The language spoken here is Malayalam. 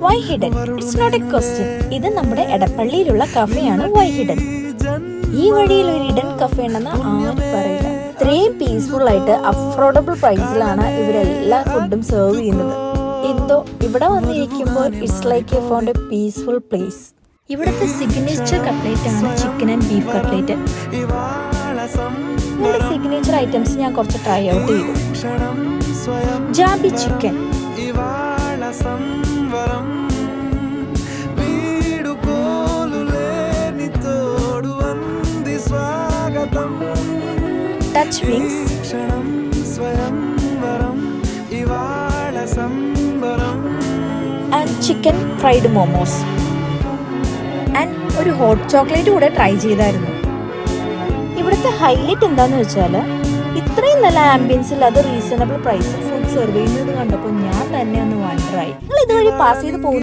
Y hidden? It's not a question. ഇത് നമ്മുടെ എടപ്പള്ളിയിലുള്ള കഫേയാണ് വൈ ഹിഡൻ. ഈ വഴിയിൽ ഒരു ഹിഡൻ കഫേ ഉണ്ടെന്ന് ആരും പറയില്ല. ഇത്രയും പീസ്ഫുൾ ആയിട്ട് അഫോർഡബിൾ പ്രൈസിലാണ് ഇവരെല്ലാ ഫുഡും സെർവ് ചെയ്യുന്നത്. എന്തോ ഇവിടെ വന്നിരിക്കുമ്പോൾ it's like you found a peaceful place. ഇവിടുത്തെ സിഗ്നേച്ചർ കട്ട്ലേറ്റ് ആണ് ചിക്കൻ ആൻഡ് ബീഫ് കട്ട്ലേറ്റ്. ഇവരുടെ സിഗ്നേച്ചർ ഐറ്റംസ് ഞാൻ കുറച്ച് ട്രൈ ഔട്ട് ചെയ്തു. ജാബി chicken, touch wings and chicken fried momos and ഒരു ഹോട്ട് ചോക്ലേറ്റ് കൂടെ ട്രൈ ചെയ്തായിരുന്നു. ഇവിടുത്തെ ഹൈലൈറ്റ് എന്താന്ന് വെച്ചാൽ ഇത്രയും നല്ല ആംബിയൻസിൽ അത് റീസണബിൾ പ്രൈസിൽ ഫുഡ് സെർവ് ചെയ്യുന്നത് കണ്ടപ്പോൾ ഞാൻ തന്നെ ഒന്ന് വണ്ടറായി. നിങ്ങൾ ഇതുവഴി പാസ് ചെയ്ത് പോകും